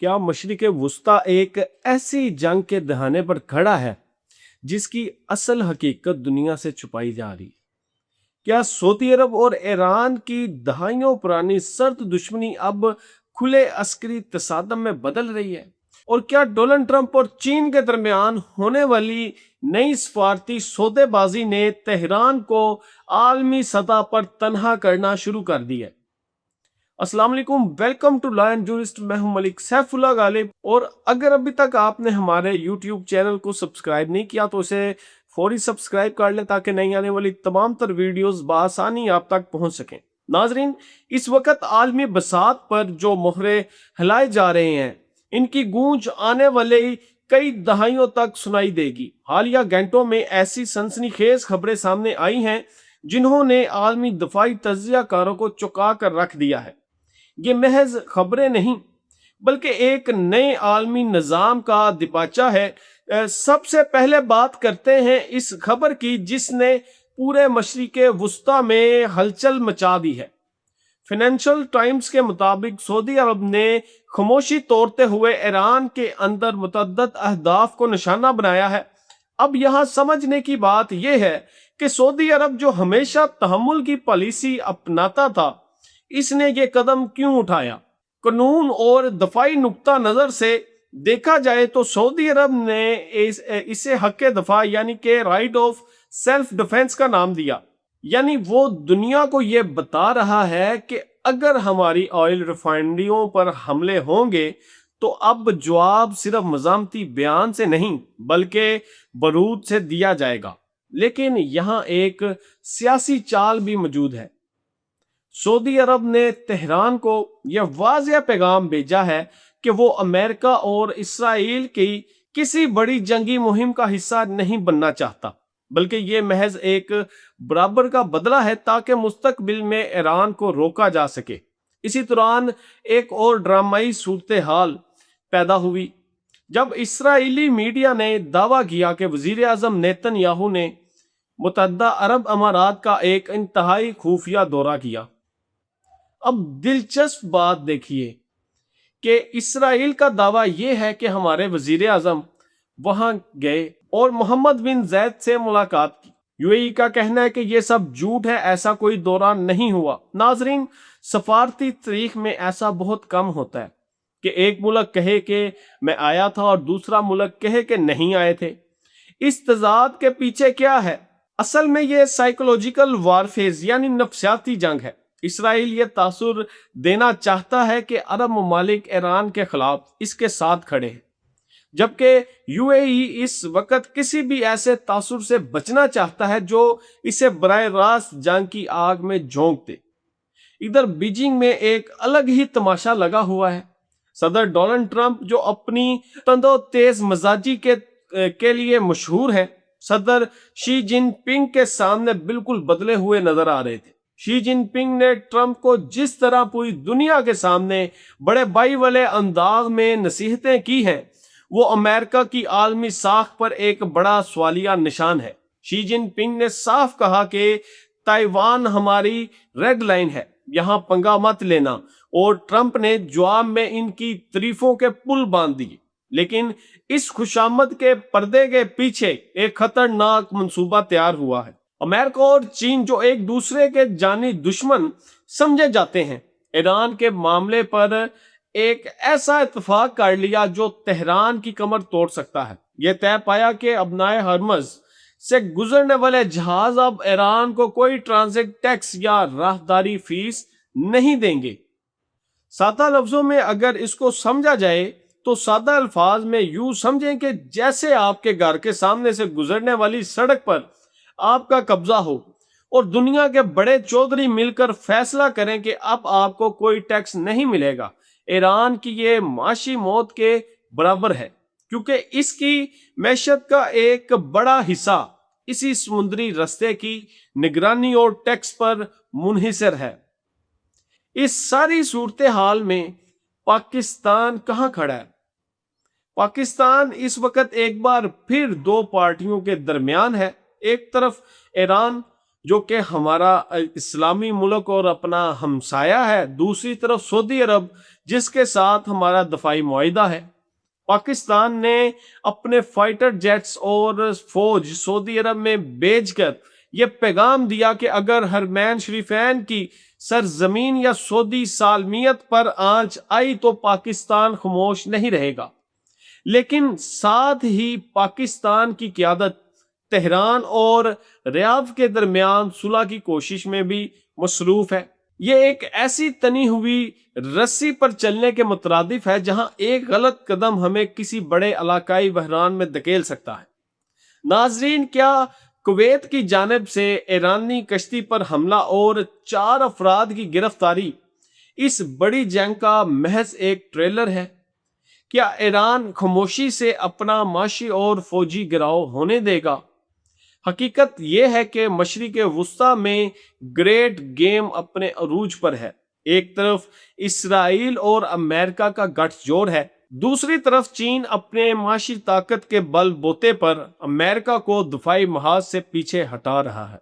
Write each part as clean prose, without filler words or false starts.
क्या मशरिक़ वुस्ता एक ऐसी जंग के दहाने पर खड़ा है जिसकी असल हकीकत दुनिया से छुपाई जा रही है? क्या सऊदी अरब और ईरान की दहाइयों पुरानी सर्द दुश्मनी अब खुले अस्करी तसादम में बदल रही है? और क्या डोनाल्ड ट्रंप और चीन के दरमियान होने वाली नई सफारती सौदेबाजी ने तेहरान को आलमी सतह पर तनहा करना शुरू कर दिया है? अस्सलाम वालेकुम, welcome to law and jurist. मैं हूं मलिक सैफुल्लाह गालिब। और अगर अभी तक आपने हमारे यूट्यूब चैनल को सब्सक्राइब नहीं किया तो इसे फौरी सब्सक्राइब कर लें ताकि नई आने वाली तमाम तर वीडियोस बआसानी आप तक पहुंच सकें। नाजरीन, इस वक्त आलमी बसात पर जो मोहरे हिलाए जा रहे हैं, इनकी गूंज आने वाले कई दहाइयों तक सुनाई देगी। हालिया घंटों में ऐसी सनसनीखेज खबरें सामने आई हैं जिन्होंने आलमी दफाई तज्जियाकारों को चौंका कर रख दिया है। ये महज खबरें नहीं बल्कि एक नए आलमी निज़ाम का दिबाचा है। सबसे पहले बात करते हैं इस खबर की जिसने पूरे मशरिक़ वुस्ता में हलचल मचा दी है। फाइनेंशियल टाइम्स के मुताबिक सऊदी अरब ने खामोशी तोड़ते हुए ईरान के अंदर मुतअद्दिद अहदाफ को निशाना बनाया है। अब यहाँ समझने की बात यह है कि सऊदी अरब जो हमेशा तहम्मुल की पॉलिसी अपनाता था, इसने ये कदम क्यों उठाया? कानून और दफाई नुक्ता नजर से देखा जाए तो सऊदी अरब ने इसे हक दफा यानी कि राइट ऑफ सेल्फ डिफेंस का नाम दिया। यानी वो दुनिया को ये बता रहा है कि अगर हमारी ऑयल रिफाइनरियों पर हमले होंगे तो अब जवाब सिर्फ मज़ामती बयान से नहीं बल्कि बारूद से दिया जाएगा। लेकिन यहाँ एक सियासी चाल भी मौजूद है। सऊदी अरब ने तेहरान को यह वाज़ेह पैगाम भेजा है कि वो अमेरिका और इसराइल की किसी बड़ी जंगी मुहिम का हिस्सा नहीं बनना चाहता, बल्कि ये महज एक बराबर का बदला है ताकि मुस्तकबिल में ईरान को रोका जा सके। इसी दौरान एक और ड्रामाई सूरत हाल पैदा हुई जब इसराइली मीडिया ने दावा किया कि वज़ीर आज़म नेतन्याहू ने मुत्तहदा अरब अमारात का एक इंतहाई खुफिया दौरा किया। अब दिलचस्प बात देखिए कि इसराइल का दावा यह है कि हमारे वजीर आजम वहां गए और मोहम्मद बिन जैद से मुलाकात की। यूएई का कहना है कि यह सब झूठ है, ऐसा कोई दौरा नहीं हुआ। नाजरीन, सफारती तारीख में ऐसा बहुत कम होता है कि एक मुल्क कहे कि मैं आया था और दूसरा मुल्क कहे कि नहीं आए थे। इस तजाद के पीछे क्या है? असल में यह साइकोलॉजिकल वारफेज यानी नफ्सियाती जंग है। इसराइल ये तासुर देना चाहता है कि अरब ममालिक ईरान के खिलाफ इसके साथ खड़े हैं, जबकि यूएई इस वक्त किसी भी ऐसे तासुर से बचना चाहता है जो इसे बराह रास्त जंग की आग में झोंक दे। इधर बीजिंग में एक अलग ही तमाशा लगा हुआ है। सदर डोनाल्ड ट्रंप जो अपनी तंदो तेज मजाजी के लिए मशहूर हैं, सदर शी जिनपिंग के सामने बिल्कुल बदले हुए नजर आ रहे थे। शी जिनपिंग ने ट्रंप को जिस तरह पूरी दुनिया के सामने बड़े बाई वाले अंदाज में नसीहतें की हैं, वो अमेरिका की आलमी साख पर एक बड़ा सवालिया निशान है। शी जिनपिंग ने साफ कहा कि ताइवान हमारी रेड लाइन है, यहाँ पंगा मत लेना, और ट्रंप ने जवाब में इनकी तारीफों के पुल बांध दिए। लेकिन इस खुशामद के पर्दे के पीछे एक खतरनाक मंसूबा तैयार हुआ है। अमेरिका और चीन जो एक दूसरे के जानी दुश्मन समझे जाते हैं, ईरान के मामले पर एक ऐसा इत्तेफाक कर लिया जो तेहरान की कमर तोड़ सकता है। यह तय पाया कि अबनाए हरमज से गुजरने वाले जहाज अब ईरान को कोई ट्रांजिट टैक्स या राहदारी फीस नहीं देंगे। सादा लफ्जों में अगर इसको समझा जाए तो सादा अल्फाज में यूं समझें कि जैसे आपके घर के सामने से गुजरने वाली सड़क पर आपका कब्जा हो और दुनिया के बड़े चौधरी मिलकर फैसला करें कि अब आपको कोई टैक्स नहीं मिलेगा। ईरान की ये माशी मौत के बराबर है, क्योंकि इसकी मैशत का एक बड़ा हिस्सा इसी समुद्री रास्ते की निगरानी और टैक्स पर मुनहिसर है। इस सारी सूरत हाल में पाकिस्तान कहाँ खड़ा है? पाकिस्तान इस वक्त एक बार फिर दो पार्टियों के दरमियान है। एक तरफ ईरान جو کہ ہمارا اسلامی ملک اور اپنا ہمسایہ ہے، دوسری طرف سعودی عرب جس کے ساتھ ہمارا دفاعی معاہدہ ہے۔ پاکستان نے اپنے فائٹر جیٹس اور فوج سعودی عرب میں بھیج کر یہ پیغام دیا کہ اگر حرمین شریفین کی سرزمین یا سعودی سالمیت پر آنچ آئی تو پاکستان خاموش نہیں رہے گا، لیکن ساتھ ہی پاکستان کی قیادت تہران اور ریاض کے درمیان صلح کی کوشش میں بھی مصروف ہے۔ یہ ایک ایسی تنی ہوئی رسی پر چلنے کے مترادف ہے جہاں ایک غلط قدم ہمیں کسی بڑے علاقائی بحران میں دھکیل سکتا ہے۔ ناظرین، کیا کویت کی جانب سے ایرانی کشتی پر حملہ اور 4 افراد کی گرفتاری اس بڑی جنگ کا محض ایک ٹریلر ہے؟ کیا ایران خاموشی سے اپنا معاشی اور فوجی گراؤ ہونے دے گا؟ حقیقت یہ ہے کہ مشرق وسطی میں گریٹ گیم اپنے عروج پر ہے۔ ایک طرف اسرائیل اور امریکہ کا گٹھ جوڑ ہے، دوسری طرف چین اپنے معاشی طاقت کے بل بوتے پر امریکہ کو دفاعی محاذ سے پیچھے ہٹا رہا ہے،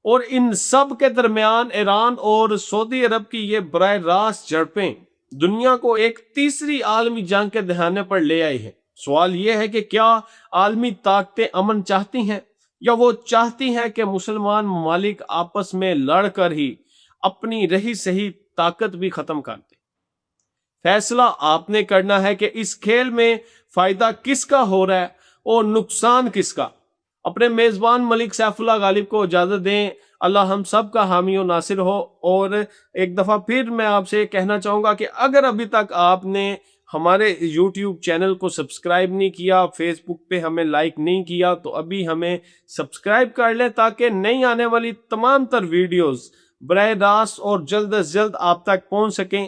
اور ان سب کے درمیان ایران اور سعودی عرب کی یہ براہ راست جھڑپیں دنیا کو ایک تیسری عالمی جنگ کے دہانے پر لے آئی ہے۔ سوال یہ ہے کہ کیا عالمی طاقتیں امن چاہتی ہیں، یا وہ چاہتی ہیں کہ مسلمان ممالک آپس میں لڑ کر ہی اپنی رہی سہی طاقت بھی ختم کر دیں؟ فیصلہ آپ نے کرنا ہے کہ اس کھیل میں فائدہ کس کا ہو رہا ہے اور نقصان کس کا۔ اپنے میزبان ملک سیف اللہ غالب کو اجازت دیں۔ اللہ ہم سب کا حامی و ناصر ہو۔ اور ایک دفعہ پھر میں آپ سے کہنا چاہوں گا کہ اگر ابھی تک آپ نے ہمارے یوٹیوب چینل کو سبسکرائب نہیں کیا، فیس بک پہ ہمیں لائک نہیں کیا، تو ابھی ہمیں سبسکرائب کر لیں تاکہ نئی آنے والی تمام تر ویڈیوز براہ راست اور جلد از جلد آپ تک پہنچ سکیں۔